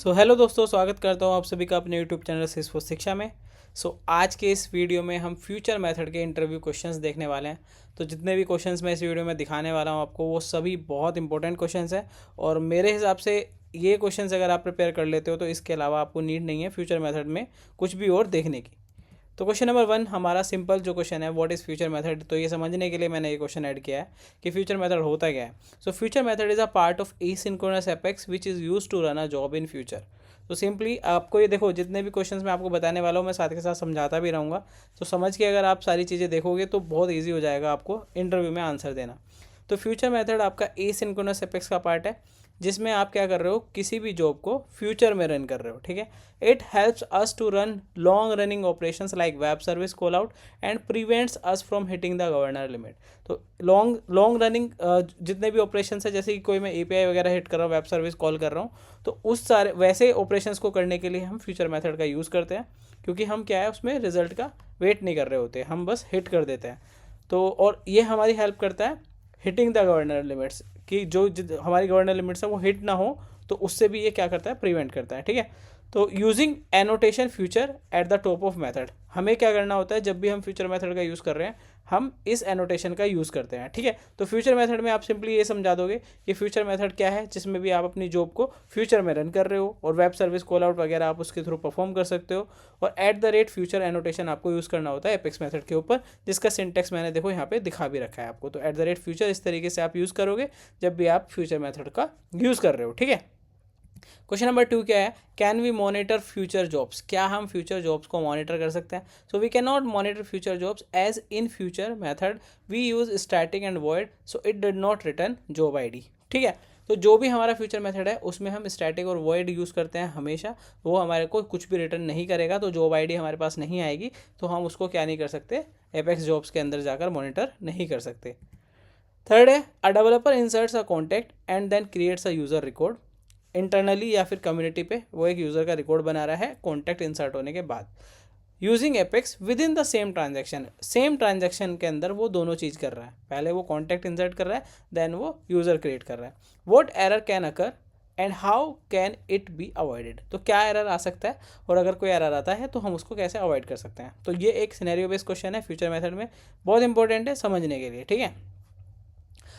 Hello दोस्तों, स्वागत करता हूँ आप सभी का अपने यूट्यूब चैनल सिस्फो शिक्षा में। आज के इस वीडियो में हम फ्यूचर मेथड के इंटरव्यू क्वेश्चंस देखने वाले हैं। तो जितने भी क्वेश्चंस मैं इस वीडियो में दिखाने वाला हूँ आपको, वो सभी बहुत इंपॉर्टेंट क्वेश्चंस हैं। और मेरे हिसाब से ये क्वेश्चंस अगर आप प्रिपेयर कर लेते हो तो इसके अलावा आपको नीड नहीं है फ्यूचर मेथड में कुछ भी और देखने की। तो क्वेश्चन नंबर 1 हमारा सिंपल जो क्वेश्चन है, व्हाट इज़ फ्यूचर मेथड। तो ये समझने के लिए मैंने ये क्वेश्चन ऐड किया है कि फ्यूचर मेथड होता क्या है। So future method is a part of asynchronous Apex which is use to run a job in future. तो सिंपली आपको ये देखो, जितने भी क्वेश्चंस मैं आपको बताने वाला हूँ मैं साथ के साथ समझाता भी रहूँगा। तो समझ के अगर आप सारी चीज़ें देखोगे तो बहुत ईजी हो जाएगा आपको इंटरव्यू में आंसर देना। तो फ्यूचर मेथड आपका एसिंक्रोनस एपेक्स का पार्ट है, जिसमें आप क्या कर रहे हो, किसी भी जॉब को फ्यूचर में रन कर रहे हो। ठीक है, it helps us to run long running operations like web service call out and prevents us from hitting the governor limit. तो लॉन्ग लॉन्ग रनिंग जितने भी ऑपरेशंस है, जैसे कि कोई मैं एपीआई वगैरह हिट कर रहा हूँ, वेब सर्विस कॉल कर रहा हूँ, तो उस सारे वैसे ऑपरेशंस को करने के लिए हम फ्यूचर मेथड का यूज़ करते हैं। क्योंकि हम क्या है, उसमें रिजल्ट का वेट नहीं कर रहे होते, हम बस हिट कर देते हैं। तो और ये हमारी हेल्प करता है हिटिंग द गवर्नर लिमिट्स, कि जो हमारी गवर्नर लिमिट्स है वो हिट ना हो, तो उससे भी ये क्या करता है, प्रिवेंट करता है। ठीक है, तो using annotation future at the top of method, हमें क्या करना होता है जब भी हम फ्यूचर मेथड का यूज़ कर रहे हैं, हम इस एनोटेशन का यूज़ करते हैं। ठीक है, तो फ्यूचर मेथड में आप सिंपली ये समझा दोगे कि फ्यूचर मेथड क्या है, जिसमें भी आप अपनी जॉब को फ्यूचर में रन कर रहे हो और वेब सर्विस कॉल आउट वगैरह आप उसके थ्रू परफॉर्म कर सकते हो। और at the rate future annotation आपको यूज़ करना होता है एपेक्स मेथड के ऊपर, जिसका सिंटेक्स मैंने देखो यहाँ पे दिखा भी रखा है आपको। तो एट द रेट फ्यूचर इस तरीके से आप यूज़ करोगे जब भी आप फ्यूचर मेथड का यूज़ कर रहे हो। ठीक है, क्वेश्चन नंबर 2 क्या है, can we monitor future jobs. क्या हम फ्यूचर जॉब्स को मॉनिटर कर सकते हैं। So we can not monitor future jobs as in future method we use static and void, so it did not return job ID. ठीक है, तो जो भी हमारा फ्यूचर मेथड है उसमें हम स्टैटिक और वॉइड यूज़ करते हैं हमेशा, वो हमारे को कुछ भी रिटर्न नहीं करेगा, तो जॉब आईडी हमारे पास नहीं आएगी, तो हम उसको क्या नहीं कर सकते, एपेक्स जॉब्स के अंदर जाकर मॉनिटर नहीं कर सकते। थर्ड है, a developer inserts a contact and then creates a user record. Internally या फिर कम्युनिटी पे वो एक यूज़र का रिकॉर्ड बना रहा है कॉन्टैक्ट इंसर्ट होने के बाद, using apex with in the same transaction. Same transaction के अंदर वो दोनों चीज़ कर रहा है, पहले वो कॉन्टैक्ट इंसर्ट कर रहा है, देन वो यूज़र क्रिएट कर रहा है। What error can occur and how can it be avoided. तो क्या एरर आ सकता है और अगर कोई एरर आता है तो हम उसको कैसे अवॉइड कर सकते हैं। तो ये एक सिनेरियो बेस्ड क्वेश्चन है फ्यूचर मेथड में, बहुत इंपॉर्टेंट है समझने के लिए। ठीक है,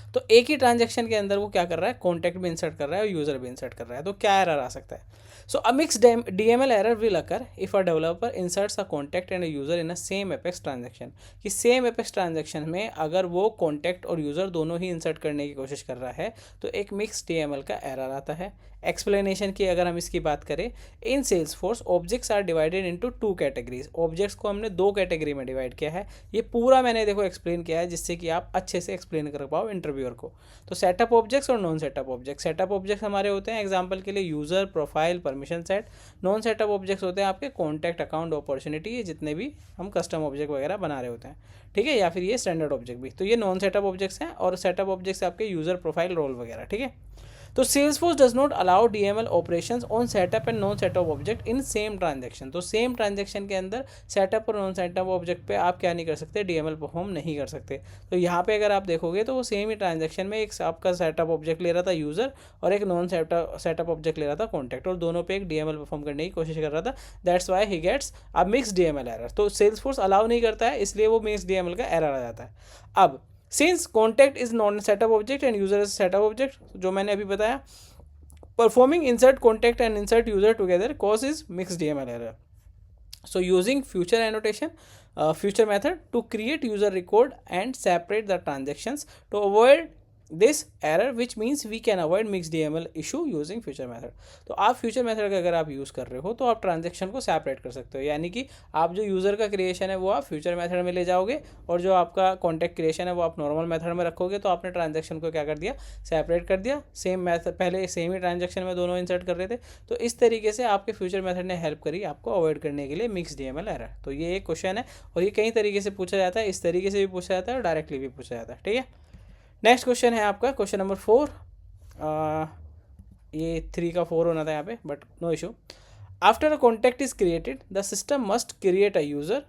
तो एक ही ट्रांजेक्शन के अंदर वो क्या कर रहा है, कॉन्टैक्ट भी इंसर्ट कर रहा है और यूज़र भी इंसर्ट कर रहा है, तो क्या एरर आ सकता है। So a mix DML error will occur if a developer inserts a contact and a user in a same Apex transaction. कि सेम एपेक्स ट्रांजेक्शन में अगर वो कॉन्टैक्ट और यूज़र दोनों ही इंसर्ट करने की कोशिश कर रहा है तो एक मिक्स डीएमएल का एरर आता है। एक्सप्लेनेशन की अगर हम इसकी बात करें, in Salesforce objects are divided into 2 categories. Objects को हमने 2 कैटेगरी में डिवाइड किया है, ये पूरा मैंने देखो एक्सप्लेन किया है जिससे कि आप अच्छे से एक्सप्लेन कर पाओ इंटरव्यूअर को। तो सेटअप ऑब्जेक्ट्स और non setup objects. Setup objects हमारे होते हैं एग्जांपल के लिए user, profile, permission set. Non setup objects होते हैं आपके कॉन्टैक्ट, अकाउंट, अपॉर्चुनिटी, ये जितने भी हम कस्टम ऑब्जेक्ट वगैरह बना रहे होते हैं। ठीक है, या फिर ये स्टैंडर्ड ऑब्जेक्ट भी, तो ये नॉन सेटअप ऑब्जेक्ट्स हैं। और सेटअप ऑब्जेक्ट्स आपके यूज़र, प्रोफाइल, रोल वगैरह। ठीक है, तो Salesforce does not allow DML operations on setup and non setup object in same transaction। तो सेम ट्रांजेक्शन के अंदर सेटअप और नॉन सेटअप ऑब्जेक्ट पे आप क्या नहीं कर सकते, DML परफॉर्म नहीं कर सकते। तो यहाँ पे अगर आप देखोगे तो वो सेम ही ट्रांजेक्शन में एक आपका सेटअप ऑब्जेक्ट ले रहा था यूज़र और एक नॉन सेटअप ऑब्जेक्ट ले रहा था कॉन्टैक्ट, और दोनों पे एक DML परफॉर्म करने की कोशिश कर रहा था। That's why he gets a mix DML error. तो Salesforce अलाउ नहीं करता है, इसलिए वो मिक्स DML का एरर आ जाता है। अब since contact is non setup object and user is setup object, जो मैंने अभी बताया, performing insert contact and insert user together causes mixed DML error. So using future annotation, future method to create user record and separate the transactions to avoid this error, which means we can avoid mix DML issue using future method. तो आप future method का अगर आप use कर रहे हो तो आप ट्रांजेक्शन को सेपरेट कर सकते हो, यानी कि आप जो यूज़र का क्रिएशन है वो आप फ्यूचर मेथड में ले जाओगे और जो आपका कॉन्टैक्ट क्रिएशन है वो आप नॉर्मल मेथड में रखोगे। तो आपने ट्रांजेक्शन को क्या कर दिया, सेपरेट कर दिया। सेम मेथड, पहले सेम ही ट्रांजेक्शन में दोनों इंसर्ट कर रहे थे, तो इस तरीके से आपके फ्यूचर मेथड ने हेल्प करी आपको अवॉइड करने के लिए मिक्स DML एरर। तो ये एक क्वेश्चन है और ये कई तरीके से पूछा जाता है, इस तरीके से भी पूछा जाता है और डायरेक्टली भी पूछा जाता है। ठीक है, नेक्स्ट क्वेश्चन है आपका क्वेश्चन नंबर 4। ये 3 का 4 होना था यहाँ पे, but no issue. After a contact is created the system must create a user.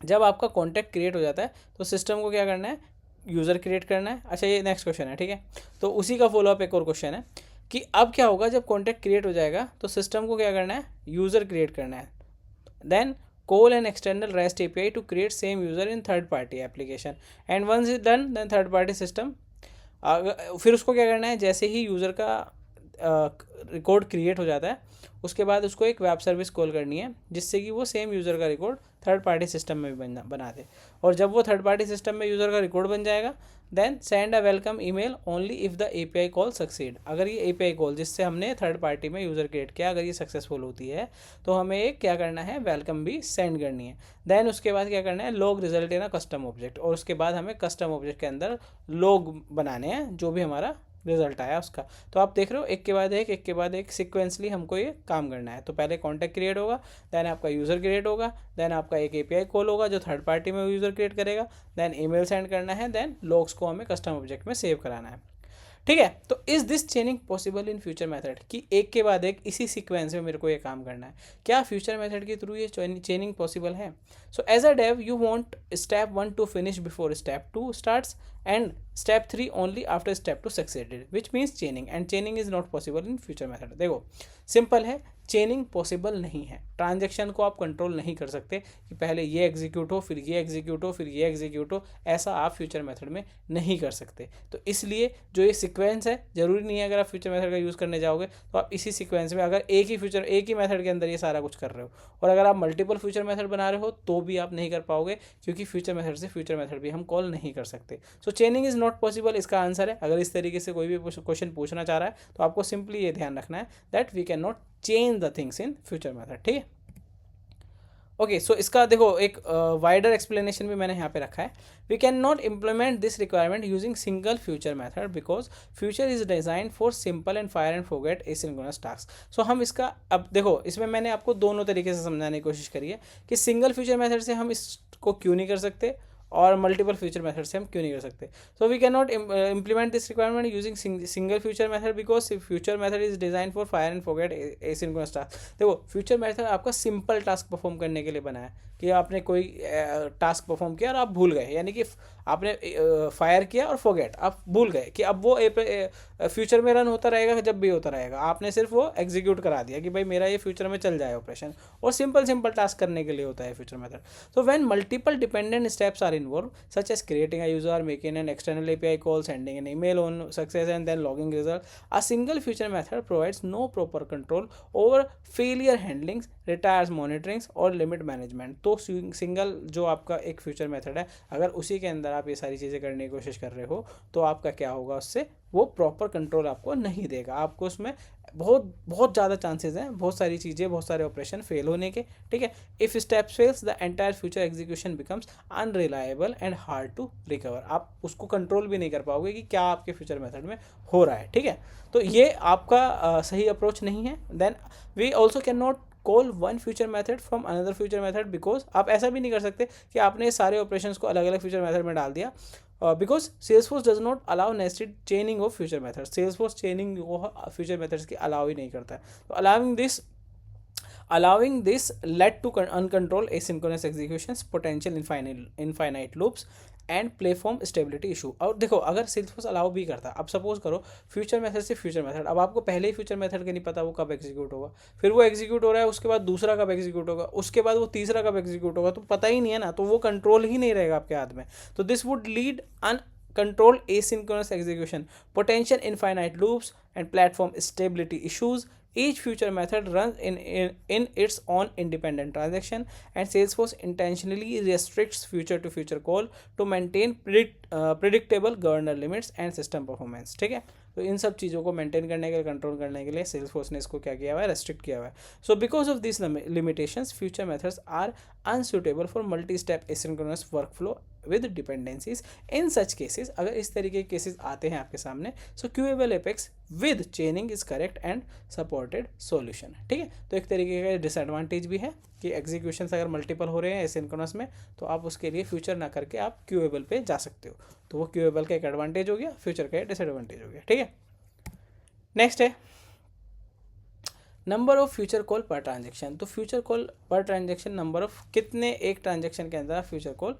जब आपका कॉन्टैक्ट क्रिएट हो जाता है तो सिस्टम को क्या करना है, यूज़र क्रिएट करना है। अच्छा, ये नेक्स्ट क्वेश्चन है। ठीक है, तो उसी का फॉलोअप एक और क्वेश्चन है कि अब क्या होगा, जब कॉन्टैक्ट क्रिएट हो जाएगा तो सिस्टम को क्या करना है, यूज़र क्रिएट करना है, then call an external REST API to create same user in third party application, and once it's done then third party system फिर उसको क्या करना है, जैसे ही यूज़र का रिकॉर्ड क्रिएट हो जाता है उसके बाद उसको एक वेब सर्विस कॉल करनी है जिससे कि वो सेम यूज़र का रिकॉर्ड थर्ड पार्टी सिस्टम में भी बना दे। और जब वो थर्ड पार्टी सिस्टम में यूज़र का रिकॉर्ड बन जाएगा then send a welcome email only if the API call succeed. अगर ये एपीआई कॉल जिससे हमने थर्ड पार्टी में यूज़र क्रिएट किया अगर ये सक्सेसफुल होती है तो हमें एक क्या करना है, वेलकम भी सेंड करनी है। देन उसके बाद क्या करना है, log result in a custom object, और उसके बाद हमें कस्टम ऑब्जेक्ट के अंदर लॉग बनाने हैं जो भी हमारा रिजल्ट आया उसका। तो आप देख रहे हो एक के बाद एक सिक्वेंसली हमको ये काम करना है। तो पहले कॉन्टैक्ट क्रिएट होगा, देन आपका यूज़र क्रिएट होगा, देन आपका एक एपीआई कॉल होगा जो थर्ड पार्टी में यूज़र क्रिएट करेगा, देन ईमेल सेंड करना है, देन लॉग्स को हमें कस्टम ऑब्जेक्ट में सेव कराना है। ठीक है, तो is this चेनिंग possible in future method, कि एक के बाद एक इसी सीक्वेंस में मेरे को ये काम करना है, क्या फ्यूचर मेथड के थ्रू ये चेनिंग पॉसिबल है? So as a dev you want step 1 to finish before step 2 starts and step 3 only after step 2 succeeded, which means chaining, and chaining is not possible in future method. देखो simple है, chaining possible नहीं है। Transaction को आप control नहीं कर सकते कि पहले ये एग्जीक्यूट हो फिर ये एग्जीक्यूट हो फिर ये एग्जीक्यूट हो, ऐसा आप फ्यूचर मेथड में नहीं कर सकते। तो इसलिए जो ये सीक्वेंस है, ज़रूरी नहीं है अगर आप फ्यूचर मेथड का यूज़ करने जाओगे तो आप इसी सीक्वेंस में अगर एक ही मेथड के अंदर ये सारा कुछ कर रहे हो, और अगर आप मल्टीपल फ्यूचर मेथड बना रहे हो तो भी आप नहीं कर पाओगे, क्योंकि फ्यूचर मेथड से फ्यूचर मेथड भी हम कॉल नहीं कर सकते। सो चेनिंग इज़ नॉट पॉसिबल इसका आंसर है। अगर इस तरीके से कोई भी क्वेश्चन पूछना चाह रहा है तो आपको सिंपली ये ध्यान रखना है that we can not change the things in future method. ठीक है, ओके, सो इसका देखो एक वाइडर एक्सप्लेनेशन भी मैंने यहाँ पे रखा है। We can not implement this requirement using single future method because future is design for simple and fire and forget asynchronous task. So हम इसका अब देखो इसमें मैंने आपको दोनों तरीके से समझाने की कोशिश करी है कि सिंगल फ्यूचर मेथड से हम इसको क्यों नहीं कर सकते और मल्टीपल फ्यूचर मेथड से हम क्यों नहीं कर सकते। So we can not implement this requirement using single future method because future method is design for fire and forget asynchronous task. देखो फ्यूचर मेथड आपका सिंपल टास्क परफॉर्म करने के लिए बना है कि आपने कोई टास्क परफॉर्म किया और आप भूल गए, यानी कि आपने फायर किया और फॉरगेट आप भूल गए कि अब वो फ्यूचर में रन होता रहेगा, जब भी होता रहेगा आपने सिर्फ वो एग्जीक्यूट करा दिया कि भाई मेरा ये फ्यूचर में चल जाए ऑपरेशन, और सिंपल टास्क करने के लिए होता है future method. So when multiple dependent steps are involve such as creating a user, making an external API call, sending an email on success and then logging result, a single future method provides no proper control over failure handling, retries monitoring और limit management. तो single जो आपका एक future method है अगर उसी के अंदर आप ये सारी चीज़ें करने की कोशिश कर रहे हो तो आपका क्या होगा, उससे वो प्रॉपर कंट्रोल आपको नहीं देगा, आपको उसमें बहुत ज़्यादा चांसेस हैं, बहुत सारी चीज़ें, बहुत सारे ऑपरेशन फेल होने के। ठीक है, if steps fails the entire future execution becomes unreliable and hard to recover. आप उसको कंट्रोल भी नहीं कर पाओगे कि क्या आपके फ्यूचर मेथड में हो रहा है। ठीक है, तो ये आपका सही अप्रोच नहीं है। Then we also can not call one future method from another future method because आप ऐसा भी नहीं कर सकते कि आपने सारे ऑपरेशंस को अलग अलग फ्यूचर मेथड में डाल दिया, because Salesforce does not allow nested चेनिंग of future method. Salesforce चेनिंग वो फ्यूचर मेथड्स की अलाउ ही नहीं करता है। तो allowing this led to uncontrolled asynchronous executions, potential infinite loops and platform stability issue. और देखो अगर सेल्सफोर्स अलाउ भी करता, अब सपोज करो फ्यूचर मेथड से फ्यूचर मेथड, अब आपको पहले ही फ्यूचर मेथड का नहीं पता वो कब एग्जीक्यूट होगा, फिर वो एग्जीक्यूट हो रहा है उसके बाद दूसरा कब एग्जीक्यूट होगा, उसके बाद वो तीसरा कब एग्जीक्यूट होगा, तो पता ही नहीं है ना, तो वो कंट्रोल ही नहीं रहेगा आपके हाथ में। तो this would lead uncontrolled asynchronous execution, potential infinite loops and platform stability issues. Each future method runs in its own independent transaction, and Salesforce intentionally restricts future to future call to maintain predictable governor limits and system performance. ठीक है, तो इन सब चीज़ों को maintain करने के लिए, control करने के लिए सेल्सफोर्स ने इसको क्या किया हुआ है, रेस्ट्रिक्ट किया हुआ है। So because of this limitations future methods are unsuitable for multi step asynchronous workflow with dependencies. In such cases, अगर इस तरीके के केसेस आते हैं आपके सामने, so queueable Apex with chaining is correct and supported solution. ठीक है, तो एक तरीके का डिसएडवांटेज भी है कि एग्जीक्यूशंस अगर मल्टीपल हो रहे हैं एसिंक्रोनस में तो आप उसके लिए फ्यूचर ना करके आप क्यूएबल पे जा सकते हो। तो वो क्यूएबल का एक एडवांटेज हो गया, फ्यूचर का डिसएडवांटेज हो गया। ठीक है, नेक्स्ट है नंबर ऑफ फ्यूचर कॉल पर ट्रांजेक्शन। तो फ्यूचर कॉल पर ट्रांजेक्शन नंबर ऑफ कितने एक ट्रांजेक्शन के अंदर आप फ्यूचर कॉल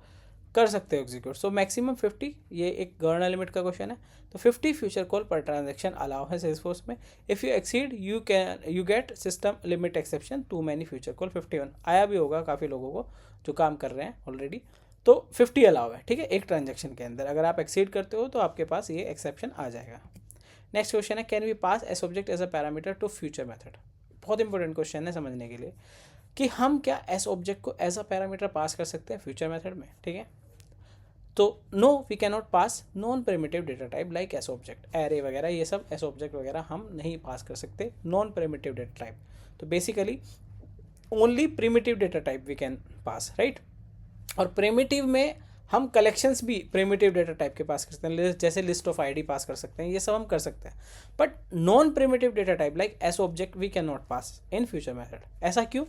कर सकते हो एग्जीक्यूट। सो मैक्सिमम 50, ये एक गवर्नर लिमिट का क्वेश्चन है। तो 50 फ्यूचर कॉल पर ट्रांजेक्शन अलाउ है सेल्सफोर्स में। If you exceed you get system limit exception too many future call 51। आया भी होगा काफ़ी लोगों को जो काम कर रहे हैं ऑलरेडी। तो 50 अलाउ है, ठीक है, एक ट्रांजेक्शन के अंदर। अगर आप एक्सीड करते हो तो आपके पास ये एक्सेप्शन आ जाएगा। नेक्स्ट क्वेश्चन है, can we pass S object as a parameter to future method. बहुत इंपॉर्टेंट क्वेश्चन है समझने के लिए कि हम क्या एस ऑब्जेक्ट को एज अ पैरामीटर पास कर सकते हैं फ्यूचर मेथड में, ठीक है। तो no, we can not pass non primitive data type like S object, array वगैरह, ये सब एस ऑब्जेक्ट वगैरह हम नहीं पास कर सकते नॉन प्रिमिटिव डेटा टाइप। तो basically only primitive data type we can pass, right. और प्रिमिटिव में हम कलेक्शंस भी प्रिमिटिव डेटा टाइप के पास कर सकते हैं, जैसे लिस्ट ऑफ आईडी पास कर सकते हैं, ये सब हम कर सकते हैं। But non primitive data type like S object we can not pass in future method. ऐसा क्यों?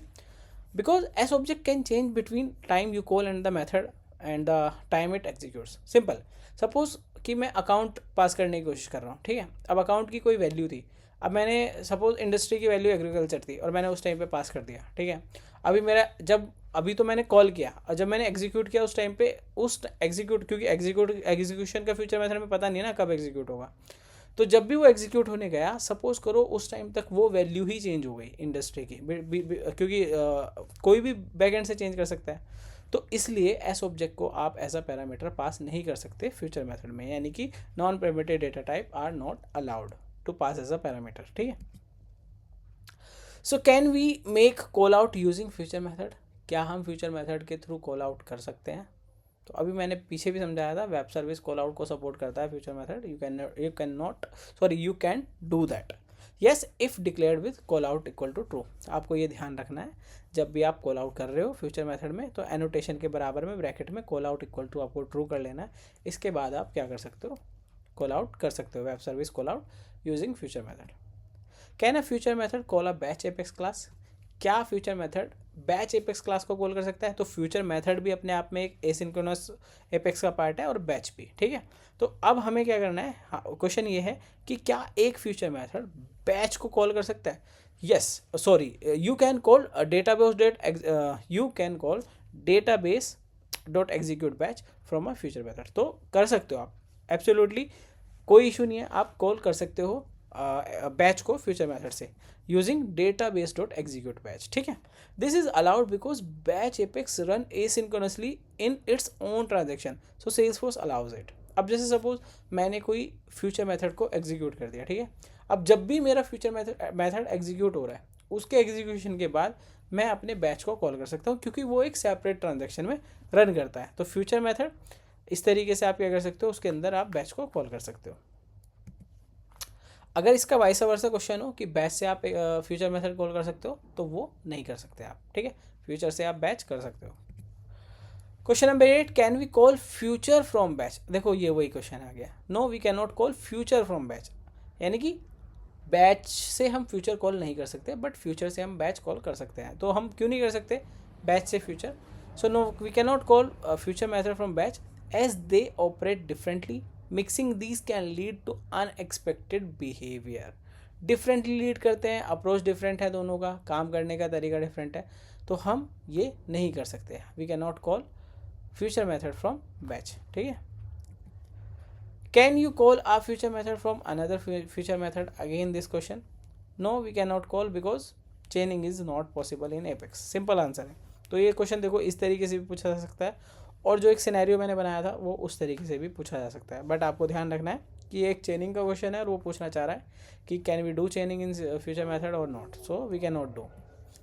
Because S object can change between time you call and the method and the time it executes. Simple, suppose कि मैं account पास करने की कोशिश कर रहा हूँ, ठीक है। अब अकाउंट की कोई वैल्यू थी, अब मैंने सपोज इंडस्ट्री की वैल्यू एग्रीकल्चर थी और मैंने उस टाइम पे पास कर दिया, ठीक है। अभी मेरा अभी तो मैंने कॉल किया और जब मैंने एग्जीक्यूट किया उस टाइम पे उस एग्जीक्यूट, क्योंकि एग्जीक्यूशन का फ्यूचर मेथड में पता नहीं है ना कब एग्जीक्यूट होगा। तो जब भी वो एग्जीक्यूट होने गया, सपोज करो उस टाइम तक वो वैल्यू ही चेंज हो गई इंडस्ट्री की, क्योंकि कोई भी बैकएंड से चेंज कर सकता है। तो इसलिए एस ऑब्जेक्ट को आप एज अ पैरामीटर पास नहीं कर सकते फ्यूचर मेथड में, यानी कि non primitive data type are not allowed to pass as a parameter, ठीक है। So can we make call out using future method. क्या हम फ्यूचर मेथड के थ्रू कॉल आउट कर सकते हैं? तो अभी मैंने पीछे भी समझाया था, वेब सर्विस कॉल आउट को सपोर्ट करता है future method. You can do that, yes, if declared with call out equal to true. आपको ये ध्यान रखना है जब भी आप कॉल आउट कर रहे हो फ्यूचर मेथड में, तो एनोटेशन के बराबर में ब्रैकेट में कॉल आउट इक्वल टू आपको ट्रू कर लेना है। इसके बाद आप क्या कर सकते हो, कॉल आउट कर सकते हो web service call out using future method. Can a future method call a batch Apex class. क्या future method batch Apex class को कॉल कर सकता है? तो फ्यूचर मेथड भी अपने आप में एक एसिंक्रोनस एपेक्स का पार्ट है और बैच भी, ठीक है। तो अब हमें क्या करना है, हाँ, क्वेश्चन ये है कि क्या एक फ्यूचर मेथड बैच को कॉल कर सकता है? Yes, sorry, you can call database dot execute batch from a future method. तो कर सकते हो आप, एब्सोल्युटली कोई इशू नहीं है, आप कॉल कर सकते हो बैच को फ्यूचर मेथड से using database dot execute batch, ठीक है। This is allowed because batch apex run asynchronously in its own transaction, so Salesforce allows it. अब जैसे सपोज मैंने कोई फ्यूचर मेथड को एग्जीक्यूट कर दिया, ठीक है। अब जब भी मेरा फ्यूचर मेथड एग्जीक्यूट हो रहा है, उसके एग्जीक्यूशन के बाद मैं अपने बैच को कॉल कर सकता हूँ, क्योंकि वो एक सेपरेट ट्रांजेक्शन में रन करता है। तो फ्यूचर मेथड इस तरीके से आप क्या कर सकते हो, उसके अंदर आप बैच को कॉल कर सकते हो। अगर इसका वाइस वर्सा क्वेश्चन हो कि बैच से आप फ्यूचर मेथड कॉल कर सकते हो, तो वो नहीं कर सकते आप, ठीक है। फ्यूचर से आप बैच कर सकते हो। Question number 8, can we call future from batch. देखो ये वही क्वेश्चन आ गया, no we can not call future from batch, यानी कि बैच से हम फ्यूचर कॉल नहीं कर सकते, बट फ्यूचर से हम बैच कॉल कर सकते हैं। तो हम क्यों नहीं कर सकते बैच से future? So no, we can not call future method from batch as they operate differently. Mixing these can lead to unexpected behaviour. Differently lead करते हैं, अप्रोच डिफरेंट है, दोनों का काम करने का तरीका डिफरेंट है, तो हम ये नहीं कर सकते। We can not call future method from batch, ठीक है। Can you call a future method from another future method? Again this question, no we can not call because chaining is not possible in Apex. Simple answer है। तो ये question देखो इस तरीके से भी पूछा जा सकता है, और जो एक सिनेरियो मैंने बनाया था वो उस तरीके से भी पूछा जा सकता है। बट आपको ध्यान रखना है कि ये एक चेनिंग का क्वेश्चन है और वो पूछना चाह रहा है कि can we do chaining in future method और not, so we can not do.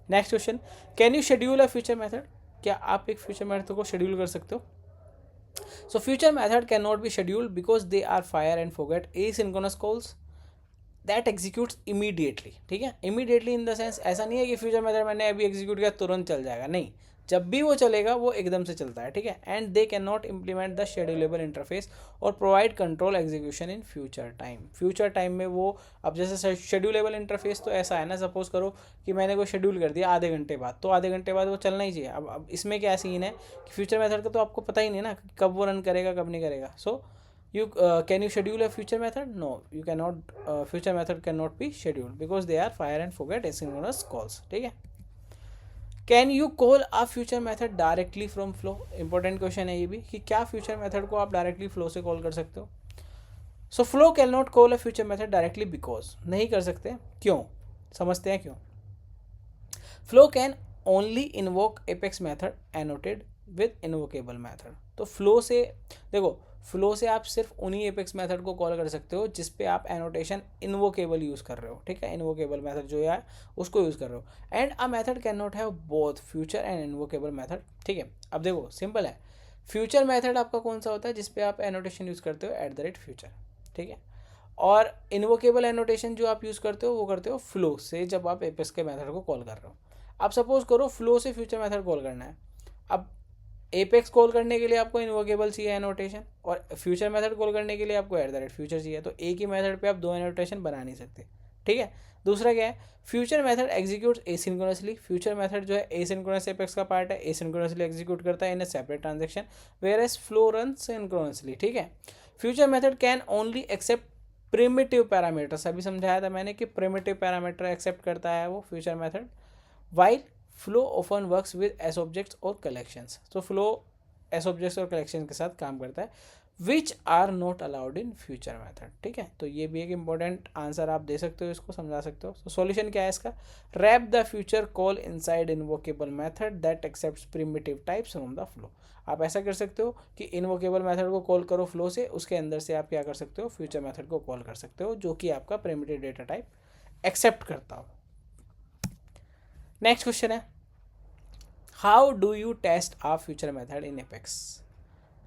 Next question, can you schedule a future method. क्या आप एक फ्यूचर मेथड को शेड्यूल कर सकते हो? So future method cannot be scheduled because they are fire and forget asynchronous calls that executes immediately, ठीक है। immediately in the sense ऐसा नहीं है कि फ्यूचर मेथड मैंने अभी एग्जीक्यूट किया तुरंत चल जाएगा, नहीं, जब भी वो चलेगा वो एकदम से चलता है, ठीक है। And they can not implement the schedulable interface और provide control execution in future time. Future time में वो, अब जैसे शेड्यूलेबल इंटरफेस तो ऐसा है ना, सपोज करो कि मैंने कोई शेड्यूल कर दिया आधे घंटे बाद, तो आधे घंटे बाद वो चलना ही चाहिए। अब इसमें क्या सीन है कि फ्यूचर मेथड का तो आपको पता ही नहीं ना कब वो रन करेगा कब नहीं करेगा। सो you can you schedule a future method? No, you cannot. Future method cannot be scheduled because they are fire and forget asynchronous calls, ठीक है। Can you call a future method directly from flow, important question है ये भी कि क्या future method को आप directly flow से कॉल कर सकते हो। So flow can not call a future method directly because, नहीं कर सकते, क्यों, समझते हैं क्यों। Flow can only invoke Apex method annotated with invocable method. तो फ्लो से देखो, फ्लो से आप सिर्फ उन्हीं एपेक्स मेथड को कॉल कर सकते हो जिस पे आप एनोटेशन इन्वोकेबल यूज़ कर रहे हो, ठीक है, इन्वोकेबल मेथड जो है उसको यूज़ कर रहे हो। And a method can not have both future and invocable method, ठीक है। अब देखो सिंपल है, फ्यूचर मेथड आपका कौन सा होता है जिस पे आप एनोटेशन यूज़ करते हो @फ्यूचर, ठीक है। और इन्वोकेबल एनोटेशन जो आप यूज़ करते हो वो करते हो फ्लो से, जब आप एपेक्स के मेथड को कॉल कर रहे हो। अब सपोज करो फ्लो से फ्यूचर मेथड कॉल करना है, अब एपेक्स कॉल करने के लिए आपको इन्वोकेबल चाहिए एनोटेशन, और फ्यूचर मेथड कॉल करने के लिए आपको @फ्यूचर चाहिए, तो एक ही मेथड पे आप दो एनोटेशन बना नहीं सकते, ठीक है। दूसरा क्या है, future method executes asynchronously, future method जो है एसिंक्रोनस एपेक्स का पार्ट है, एसिंक्रोनसली एग्जीक्यूट करता है in a separate transaction, where as flow run synchronously, ठीक है। Future method can only accept primitive parameters, अभी समझाया था मैंने कि प्रिमिटिव पैरामीटर एक्सेप्ट करता है वो future method, while flow often works with S objects और कलेक्शंस। तो फ्लो एस ऑब्जेक्ट्स और कलेक्शन के साथ काम करता है, which are not allowed in future method, ठीक है। तो ये भी एक इंपॉर्टेंट आंसर आप दे सकते हो, इसको समझा सकते हो। तो सॉल्यूशन क्या है इसका, wrap the future call inside invocable method that accepts primitive types from the flow. आप ऐसा कर सकते हो कि इन्वोकेबल मेथड को कॉल करो फ्लो से, उसके अंदर से आप क्या कर सकते हो, फ्यूचर मेथड को कॉल कर सकते हो जो कि आपका प्रिमिटिव डेटा टाइप एक्सेप्ट करता हो। नेक्स्ट क्वेश्चन है, how do you test a future method in Apex.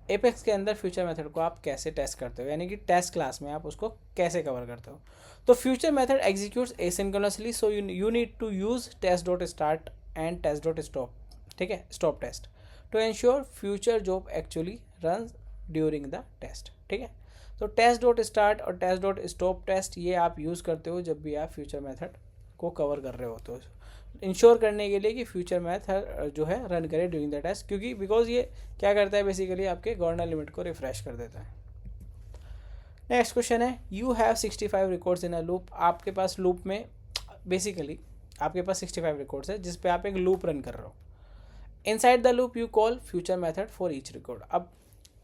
Apex के अंदर फ्यूचर मेथड को आप कैसे टेस्ट करते हो, यानी कि टेस्ट क्लास में आप उसको कैसे कवर करते हो। तो future method executes asynchronously, so you need to use test dot start and test dot stop, ठीक है, stop test, to ensure future job actually run during the test, ठीक है। तो टेस्ट डॉट स्टार्ट और test dot stop test ये आप use करते हो जब भी आप फ्यूचर मेथड को कवर कर रहे होते हो, इंश्योर करने के लिए कि फ्यूचर मैथ जो है रन करे ड्यूरिंग द टेस्ट, क्योंकि बिकॉज ये क्या करता है बेसिकली आपके गवर्नर लिमिट को रिफ्रेश कर देता है। नेक्स्ट क्वेश्चन है, you have 65 records in a loop. आपके पास लूप में बेसिकली आपके पास 65 रिकॉर्ड्स है जिस पे आप एक लूप रन कर रहे हो। Inside the loop you call future method for each record. अब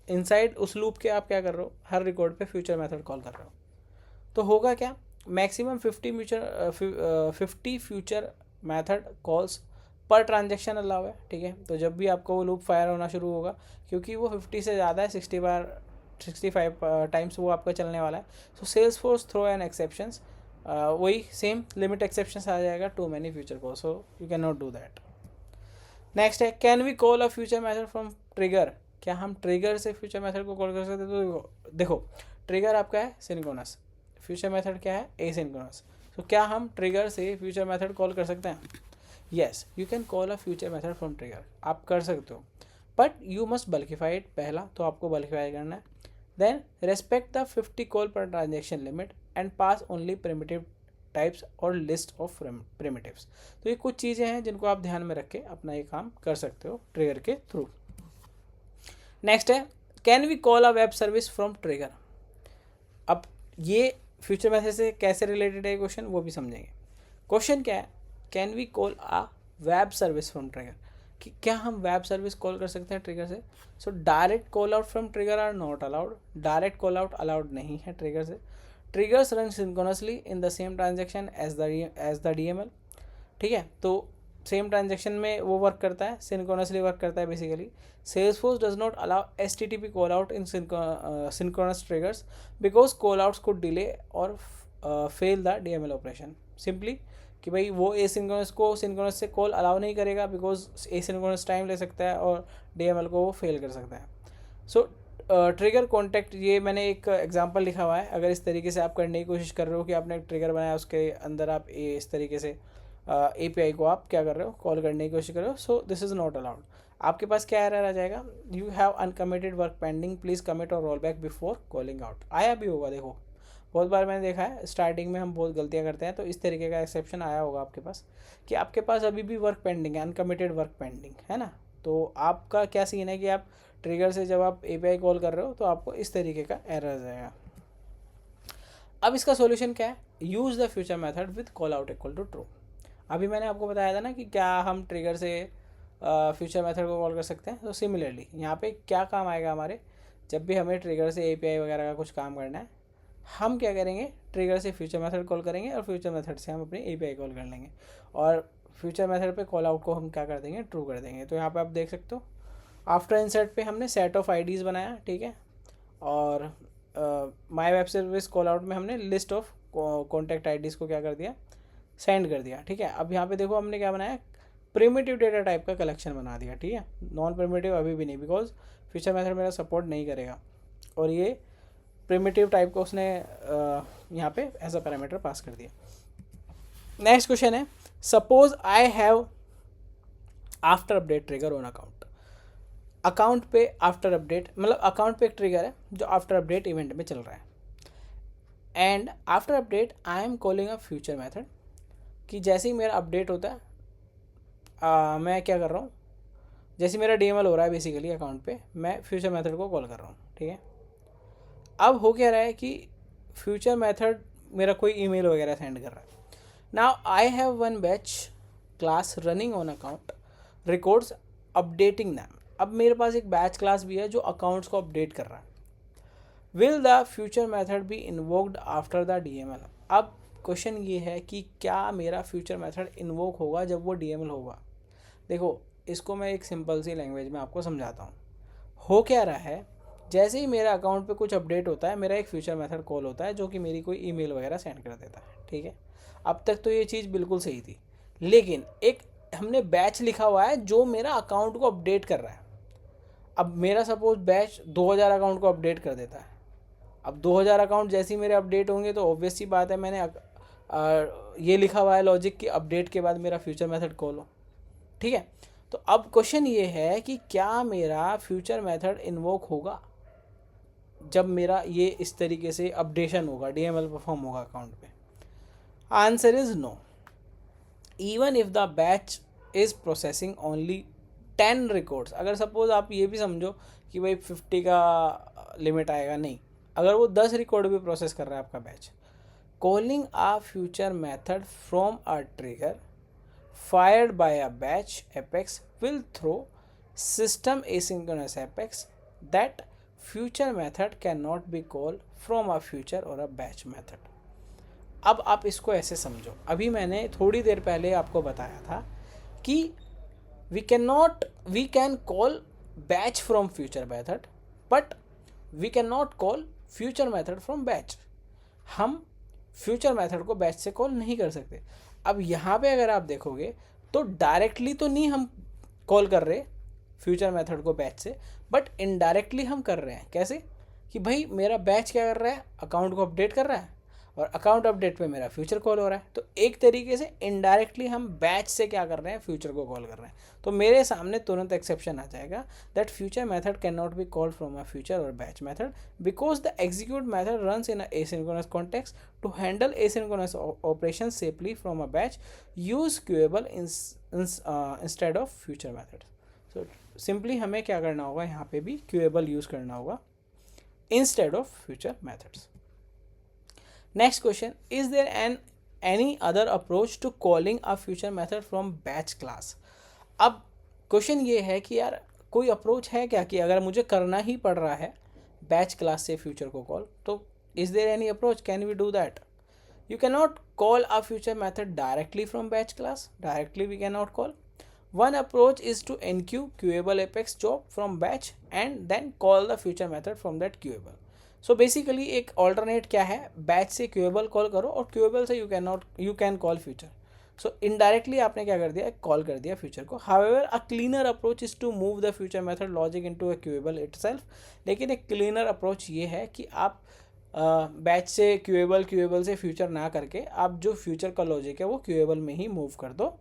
इनसाइड उस लूप के आप क्या कर रहे हो, हर रिकॉर्ड पे फ्यूचर मेथड कॉल कर रहे हो। तो होगा क्या, मैक्सिमम 50 फ्यूचर मेथड कॉल्स पर ट्रांजेक्शन अलाउ है, ठीक है। तो जब भी आपको वो लूप फायर होना शुरू होगा, क्योंकि वो 50 से ज़्यादा है, 65 टाइम्स वो आपका चलने वाला है। So Salesforce throw an exceptions, वही सेम लिमिट एक्सेप्शंस आ जाएगा, too many future call, so you can not do that. Next है, can we call a future method from trigger. क्या हम ट्रिगर से फ्यूचर मेथड को call कर सकते हैं। तो देखो ट्रिगर आपका है सिंक्रोनस, फ्यूचर मेथड क्या है एसिंक्रोनस। तो क्या हम ट्रिगर से फ्यूचर मेथड कॉल कर सकते हैं। Yes, you can call a future method from trigger, आप कर सकते हो, बट यू मस्ट बल्किफाई इट। पहला तो आपको बल्किफाई करना है, देन रेस्पेक्ट द 50 कॉल पर transaction limit and pass only primitive types और लिस्ट ऑफ प्रिमिटिव्स। तो ये कुछ चीज़ें हैं जिनको आप ध्यान में रख के अपना ये काम कर सकते हो ट्रिगर के थ्रू। नेक्स्ट है, can we call a web service from trigger. अब ये फ्यूचर मेथड से कैसे रिलेटेड है क्वेश्चन, वो भी समझेंगे। क्वेश्चन क्या है, can we call a web service from trigger, कि क्या हम वेब सर्विस कॉल कर सकते हैं ट्रिगर से। So direct call out from trigger are not allowed, direct call out allowed नहीं है ट्रिगर से। Triggers run synchronously in the same transaction as the DML, ठीक है। तो सेम ट्रांजेक्शन में वो वर्क करता है, सिंक्रोनसली वर्क करता है basically. Salesforce does not allow HTTP call out in synchronous triggers because call outs could delay or fail the DML operation. Simply कि भाई वो एसिंक्रोनस को सिंक्रोनस से कॉल अलाउ नहीं करेगा, बिकॉज एसिंक्रोनस टाइम ले सकता है और DML को वो फेल कर सकता है। सो ट्रिगर कॉन्टैक्ट, ये मैंने एक एग्जांपल लिखा हुआ है। अगर इस तरीके से आप करने की कोशिश कर रहे हो कि आपने एक ट्रिगर बनाया, उसके अंदर आप इस तरीके से API को आप क्या कर रहे हो, कॉल करने की कोशिश कर रहे हो, so this is not allowed. आपके पास क्या एरर आ जाएगा, you have uncommitted work pending, please commit और roll back before calling out. आया भी होगा, देखो बहुत बार मैंने देखा है, स्टार्टिंग में हम बहुत गलतियाँ करते हैं, तो इस तरीके का एक्सेप्शन आया होगा आपके पास कि आपके पास अभी भी वर्क पेंडिंग है, अनकमिटेड वर्क पेंडिंग है ना। तो आपका क्या सीन है कि आप ट्रिगर से जब आप API कॉल कर रहे हो तो आपको इस तरीके का एरर आ जाएगा। अब इसका सॉल्यूशन क्या है, use the future method with call out equal to true. अभी मैंने आपको बताया था ना कि क्या हम ट्रिगर से फ्यूचर मेथड को कॉल कर सकते हैं। तो सिमिलरली यहाँ पे क्या काम आएगा हमारे, जब भी हमें ट्रिगर से एपीआई वगैरह का कुछ काम करना है, हम क्या करेंगे, ट्रिगर से फ्यूचर मेथड कॉल करेंगे और फ्यूचर मेथड से हम अपनी एपीआई कॉल कर लेंगे और फ्यूचर मेथड पे कॉल आउट को हम क्या कर देंगे, ट्रू कर देंगे। तो यहाँ पे आप देख सकते हो आफ्टर इंसर्ट पे हमने सेट ऑफ आईडीज़ बनाया, ठीक है, और my web service call out में हमने लिस्ट ऑफ कॉन्टैक्ट आईडीज़ को क्या कर दिया, सेंड कर दिया, ठीक है। अब यहाँ पे देखो हमने क्या बनाया, प्रिमिटिव डेटा टाइप का कलेक्शन बना दिया, ठीक है। नॉन प्रिमिटिव अभी भी नहीं, बिकॉज फ्यूचर मेथड मेरा सपोर्ट नहीं करेगा और ये प्रिमिटिव टाइप को उसने यहाँ पे एज अ पैरामीटर पास कर दिया। नेक्स्ट क्वेश्चन है, suppose I have after update trigger on account. Account पे आफ्टर अपडेट मतलब अकाउंट पे एक ट्रिगर है जो आफ्टर अपडेट इवेंट में चल रहा है, and after update I am calling a future method, कि जैसे ही मेरा अपडेट होता है मैं क्या कर रहा हूँ, जैसे मेरा डीएमएल हो रहा है बेसिकली अकाउंट पे, मैं फ्यूचर मेथड को कॉल कर रहा हूँ, ठीक है। अब हो क्या रहा है कि फ्यूचर मेथड मेरा कोई ईमेल वगैरह सेंड कर रहा है। Now I have one batch class running on account records updating them. अब मेरे पास एक बैच क्लास भी है जो अकाउंट्स को अपडेट कर रहा है। Will the future method be invoked after the DML. अब क्वेश्चन ये है कि क्या मेरा फ्यूचर मेथड इन्वोक होगा जब वो डीएमएल होगा। देखो इसको मैं एक सिंपल सी लैंग्वेज में आपको समझाता हूँ। हो क्या रहा है, जैसे ही मेरा अकाउंट पे कुछ अपडेट होता है, मेरा एक फ्यूचर मेथड कॉल होता है जो कि मेरी कोई ईमेल वगैरह सेंड कर देता है, ठीक है। अब तक तो ये चीज़ बिल्कुल सही थी, लेकिन एक हमने बैच लिखा हुआ है जो मेरा अकाउंट को अपडेट कर रहा है। अब मेरा सपोज बैच 2000 अकाउंट को अपडेट कर देता है। अब 2000 अकाउंट जैसे ही मेरे अपडेट होंगे तो ऑब्वियस सी बात है, मैंने ये लिखा हुआ है लॉजिक कि अपडेट के बाद मेरा फ्यूचर मेथड कॉल हो, ठीक है। तो अब क्वेश्चन ये है कि क्या मेरा फ्यूचर मेथड इन्वोक होगा जब मेरा ये इस तरीके से अपडेशन होगा, डीएमएल परफॉर्म होगा अकाउंट पे। Answer is no. Even if the batch is processing only 10 records. अगर सपोज आप ये भी समझो कि भाई 50 का लिमिट आएगा, नहीं, अगर वो 10 रिकॉर्ड भी प्रोसेस कर रहा है आपका batch, calling a future method from a trigger fired by a batch apex will throw system asynchronous apex that future method cannot be called from a future or a batch method। अब आप इसको ऐसे समझो, अभी मैंने थोड़ी देर पहले आपको बताया था कि we can call batch from future method but we cannot call future method from batch। हम फ्यूचर मेथड को बैच से कॉल नहीं कर सकते। अब यहाँ पे अगर आप देखोगे तो डायरेक्टली तो नहीं हम कॉल कर रहे फ्यूचर मेथड को बैच से, बट इनडायरेक्टली हम कर रहे हैं। कैसे कि भाई मेरा बैच क्या कर रहा है, अकाउंट को अपडेट कर रहा है और अकाउंट अपडेट पे मेरा फ्यूचर कॉल हो रहा है। तो एक तरीके से इनडायरेक्टली हम बैच से क्या कर रहे हैं, फ्यूचर को कॉल कर रहे हैं। तो मेरे सामने तुरंत एक्सेप्शन आ जाएगा that future method can not be called from a future और batch method because the execute method runs in asynchronous context to handle asynchronous operation safely from a batch use queueable instead of future method. So simply हमें क्या करना होगा, यहाँ पे भी क्यूएबल use करना होगा instead of future methods. Next question, is there any other approach to calling a future method from batch class? अब क्वेश्चन ये है कि यार कोई अप्रोच है क्या कि अगर मुझे करना ही पड़ रहा है बैच क्लास से फ्यूचर को कॉल, तो is there any approach, can we do that? You can not call a future method directly from batch class, directly we can not call. One approach is to enqueue queueable Apex job from batch and then call the future method from that queueable. So basically एक alternate क्या है, batch से क्यूएबल call करो और queueable से you can call future. So indirectly आपने क्या कर दिया, कॉल कर दिया फ्यूचर को। However a cleaner approach is to move the future method logic into a queueable itself. लेकिन एक क्लीनर अप्रोच ये है कि आप बैच से क्यूएबल से फ्यूचर ना करके आप जो फ्यूचर का लॉजिक है वो क्यूएबल में ही मूव कर दो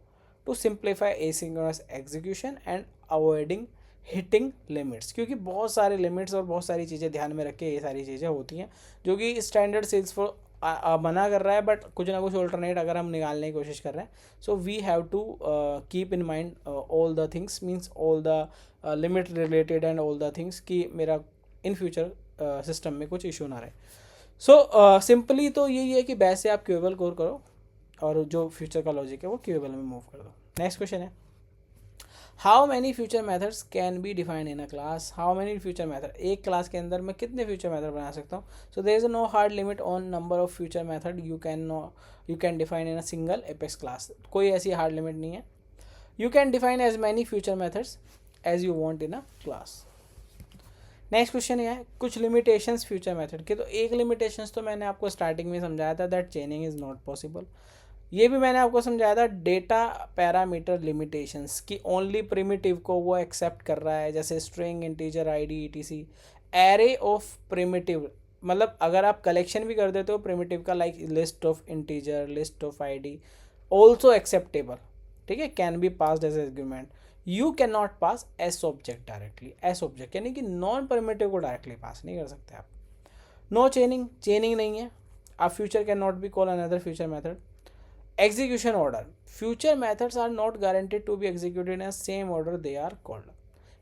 to simplify asynchronous execution and avoiding hitting limits. क्योंकि बहुत सारे लिमिट्स और बहुत सारी चीज़ें ध्यान में रख के ये सारी चीज़ें होती हैं जो कि स्टैंडर्ड सेल्स फॉर मना कर रहा है, बट कुछ ना कुछ ऑल्टरनेट अगर हम निकालने की कोशिश कर रहे हैं। So we have to keep in mind all the things, means all the limit related and all the things कि मेरा इन फ्यूचर सिस्टम में कुछ इशू ना रहे। सो सिंपली तो यही है कि बैच से आप क्यूएबल कोर करो और जो फ्यूचर का लॉजिक है वो क्यूएबल में मूव कर दो। नेक्स्ट क्वेश्चन है, how many future methods can be defined in a class. How many future method, एक क्लास के अंदर मैं कितने फ्यूचर मेथड बना सकता हूँ। So there is no hard limit on number of future method you can define in a single Apex class. कोई ऐसी हार्ड लिमिट नहीं है। You can define as many future methods as you want in a class. Next question ये है, कुछ limitations future method के। तो एक लिमिटेशंस तो मैंने आपको स्टार्टिंग में समझाया था, दैट चेनिंग इज़ नॉट पॉसिबल। ये भी मैंने आपको समझाया था, डेटा पैरामीटर लिमिटेशंस की ओनली प्रिमिटिव को वो एक्सेप्ट कर रहा है, जैसे string, integer, ID, etc. Array of primitive मतलब अगर आप कलेक्शन भी कर देते हो प्रिमिटिव का, like list of integer, list of ID, also acceptable, ठीक है, can be passed as argument. You can not pass S object directly. S object यानी कि नॉन प्रिमिटिव को डायरेक्टली पास नहीं कर सकते आप। नो चेनिंग, चेनिंग नहीं है। आप future can not be call another future method. Execution order, future methods are not guaranteed to be executed in same order they are called.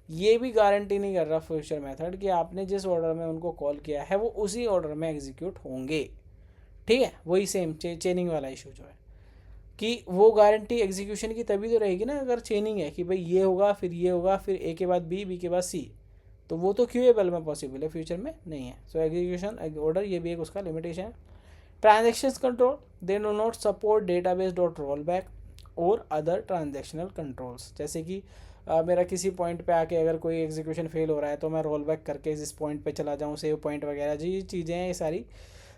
ये भी गारंटी नहीं कर रहा फ्यूचर मेथड कि आपने जिस ऑर्डर में उनको कॉल किया है वो उसी ऑर्डर में एग्जीक्यूट होंगे, ठीक है। वही सेम चेनिंग वाला इशू जो है कि वो गारंटी एग्जीक्यूशन की तभी तो रहेगी ना अगर चेनिंग है कि भाई ये होगा फिर ये होगा फिर ए के बाद बी, बी के बाद सी, तो वो तो क्यूएबल में पॉसिबल है, फ्यूचर में नहीं है। सो एग्जीक्यूशन ऑर्डर ये भी एक उसका लिमिटेशन है। Transactions control, they do not support database dot roll back और अदर ट्रांजेक्शनल कंट्रोल्स। जैसे कि मेरा किसी पॉइंट पे आके अगर कोई एग्जीक्यूशन फेल हो रहा है तो मैं रोल बैक करके इस पॉइंट पे चला जाऊँ, सेव पॉइंट वगैरह जो ये चीज़ें हैं ये सारी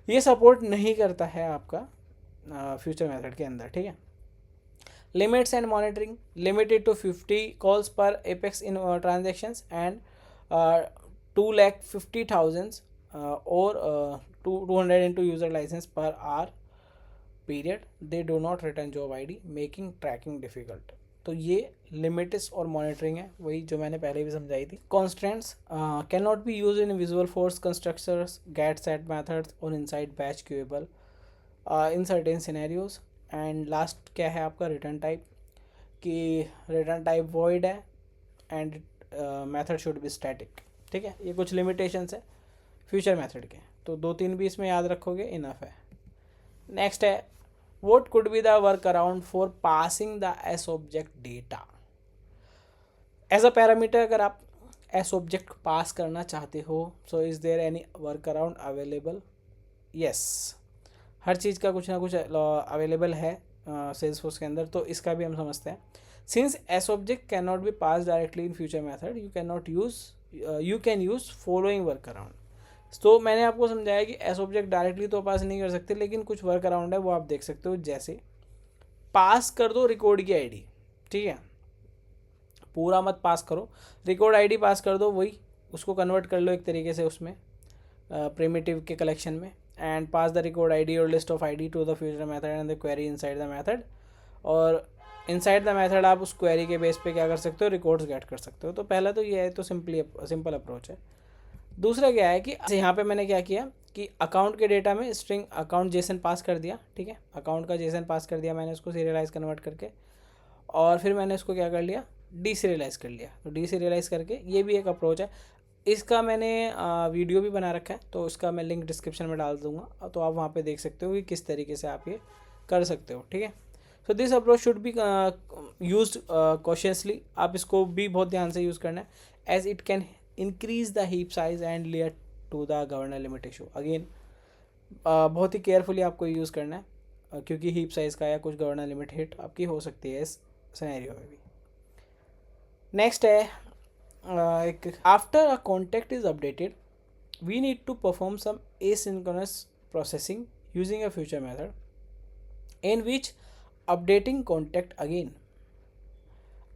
ये सपोर्ट नहीं करता है आपका फ्यूचर मेथड के अंदर, ठीक है। Limits and monitoring, limited to 50 calls per Apex in transactions and 2,50,000 और 200 into user license per hour period. They do not return job ID, making tracking difficult. तो ये लिमिट्स और मॉनिटरिंग है, वही जो मैंने पहले भी समझाई थी। Constants can not be use in Visualforce constructors, get set methods और inside batch queueable in certain scenarios. And last क्या है आपका, रिटर्न टाइप, कि रिटर्न टाइप वॉइड है and method should be static, ठीक है। ये कुछ लिमिटेशंस है फ्यूचर मेथड के, तो 2-3 भी इसमें याद रखोगे इनफ है। नेक्स्ट है, what could be the work around for passing the sObject data as a parameter. अगर आप एस ऑब्जेक्ट पास करना चाहते हो, सो इज देयर एनी वर्क अराउंड अवेलेबल? यस, हर चीज़ का कुछ ना कुछ अवेलेबल है सेल्सफोर्स के अंदर, तो इसका भी हम समझते हैं। Since S object can not B pass directly in future method, you can use following work around. तो मैंने आपको समझाया कि एस ऑब्जेक्ट डायरेक्टली तो पास नहीं कर सकते, लेकिन कुछ वर्क अराउंड है वो आप देख सकते हो। जैसे पास कर दो रिकॉर्ड की आईडी, ठीक है, पूरा मत पास करो, रिकॉर्ड आईडी पास कर दो, वही उसको कन्वर्ट कर लो एक तरीके से उसमें प्रिमिटिव के कलेक्शन में, and pass the record ID और list of ID to the future method and the query inside the method. और इनसाइड द मेथड आप उस क्वेरी के बेस पे क्या कर सकते हो, रिकॉर्ड्स गेट कर सकते हो। तो पहला तो ये है, तो सिंपल अप्रोच है। दूसरा क्या है कि यहाँ पे मैंने क्या किया कि अकाउंट के डेटा में स्ट्रिंग अकाउंट जेसन पास कर दिया, ठीक है, अकाउंट का जेसन पास कर दिया मैंने उसको सीरियलाइज कन्वर्ट करके, और फिर मैंने उसको क्या कर लिया, डी सीरियलाइज़ कर लिया। तो डी सीरियलाइज़ करके ये भी एक अप्रोच है, इसका मैंने वीडियो भी बना रखा है, तो उसका मैं लिंक डिस्क्रिप्शन में डाल दूंगा, तो आप वहाँ पे देख सकते हो कि किस तरीके से आप ये कर सकते हो, ठीक है। So this approach should be used cautiously, आप इसको भी बहुत ध्यान से यूज़ करना है, as it can increase the heap size and lead to the governor limit issue. Again बहुत ही केयरफुली आपको यूज़ करना है, क्योंकि हीप साइज़ का या कुछ गवर्नर लिमिट हिट आपकी हो सकती है इस सिनेरियो में भी। नेक्स्ट है एक, after a contact is updated we need to perform some asynchronous processing using a future method in which updating contact again.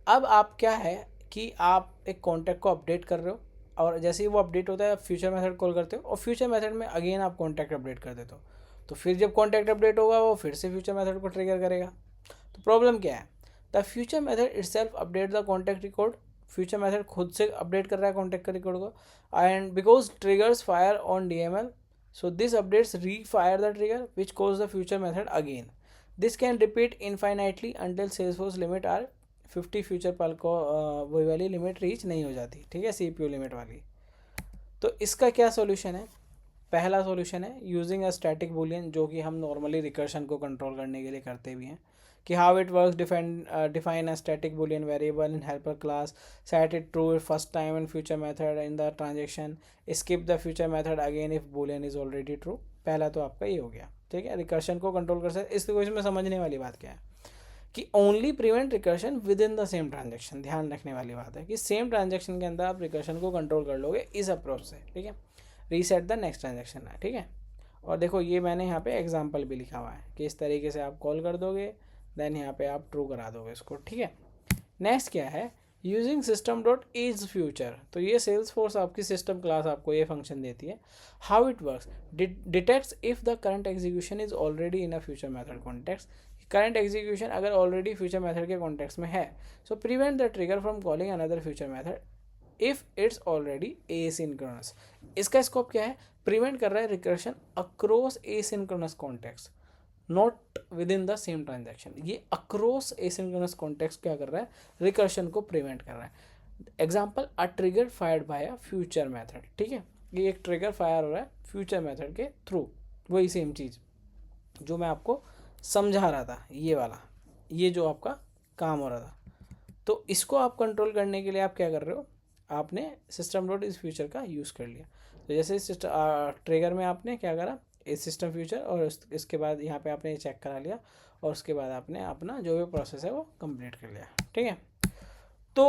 अब आप क्या है कि आप एक कॉन्टैक्ट को अपडेट कर रहे हो, और जैसे ही वो अपडेट होता है फ्यूचर मेथड कॉल करते हो, और फ्यूचर मेथड में अगेन आप कॉन्टैक्ट अपडेट कर देते हो, तो फिर जब कॉन्टैक्ट अपडेट होगा वो फिर से फ्यूचर मेथड को ट्रिगर करेगा। तो प्रॉब्लम क्या है, the future method itself update the contact record, future method खुद से अपडेट कर रहा है कॉन्टैक्ट का रिकॉर्ड को, and because triggers fire on DML, so this updates refire the trigger which cause the future method again. This can repeat infinitely until Salesforce limit are 50 future पल को वही वाली लिमिट रीच नहीं हो जाती, ठीक है, CPU लिमिट वाली। तो इसका क्या सॉल्यूशन है, पहला सॉल्यूशन है यूजिंग अ स्टैटिक बूलियन, जो कि हम नॉर्मली रिकर्शन को कंट्रोल करने के लिए करते भी हैं कि how it works, define a static Boolean variable in helper class, set it true first time in future method in the transaction, skip the future method again if Boolean is already true. पहला तो आपका ये हो गया, ठीक है, recursion को control कर सकते। इसको इसमें समझने वाली बात क्या है कि only prevent recursion with in the same transaction. ध्यान रखने वाली बात है कि सेम ट्रांजेक्शन के अंदर आप रिकर्शन को कंट्रोल कर लोगे इस अप्रोच से, ठीक है। रीसेट द नेक्स्ट ट्रांजेक्शन है, ठीक है। और देखो ये मैंने यहाँ पे एग्जांपल भी लिखा हुआ है कि इस तरीके से आप कॉल कर दोगे, देन यहाँ पे आप ट्रू करा दोगे इसको, ठीक है। नेक्स्ट क्या है, using system dot is future. तो ये सेल्स फोर्स आपकी सिस्टम क्लास आपको ये फंक्शन देती है। How it works, detects if the current execution is already in a future method context. Current execution अगर ऑलरेडी फ्यूचर मेथड के कॉन्टेक्स्ट में है, so prevent the trigger from calling another future method if it's already asynchronous. इसका scope क्या है, prevent कर रहा है recursion across asynchronous context, not with in the same transaction. ये अक्रॉस एसिंक्रोनस कॉन्टेक्स्ट क्या कर रहा है, रिकर्शन को प्रिवेंट कर रहा है। Example, a trigger fired by a future method, ठीक है। ये एक ट्रिगर फायर हो रहा है फ्यूचर मेथड के थ्रू, वही सेम चीज़ जो मैं आपको समझा रहा था, ये वाला, ये जो आपका काम हो रहा था। तो इसको आप कंट्रोल करने के लिए आप क्या कर रहे हो, आपने सिस्टम डॉट इस फ्यूचर का यूज़ कर लिया। तो जैसे सिस्टम ट्रिगर में आपने क्या करा, इस सिस्टम फ्यूचर, और इसके बाद यहाँ पे आपने चेक करा लिया, और उसके बाद आपने अपना जो भी प्रोसेस है वो कंप्लीट कर लिया, ठीक है। तो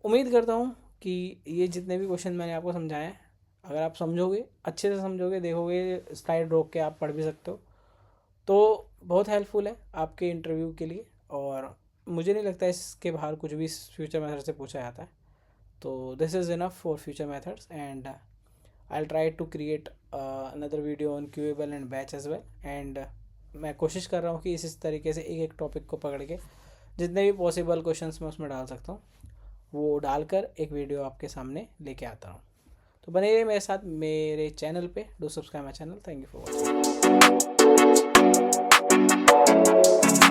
उम्मीद करता हूँ कि ये जितने भी क्वेश्चन मैंने आपको समझाए हैं, अगर आप समझोगे, अच्छे से समझोगे, देखोगे, स्लाइड रोक के आप पढ़ भी सकते हो, तो बहुत हेल्पफुल है आपके इंटरव्यू के लिए। और मुझे नहीं लगता इसके बाहर कुछ भी फ्यूचर मेथड से पूछा जाता है। तो this is enough for future methods, and I'll try to create another video on queueable and batch as well. And मैं कोशिश कर रहा हूँ कि इस तरीके से एक एक टॉपिक को पकड़ के जितने भी पॉसिबल क्वेश्चंस मैं उसमें डाल सकता हूँ वो डालकर एक वीडियो आपके सामने लेके आता हूँ। तो बने रहिए मेरे साथ मेरे चैनल पे, do subscribe my channel. Thank you for watching.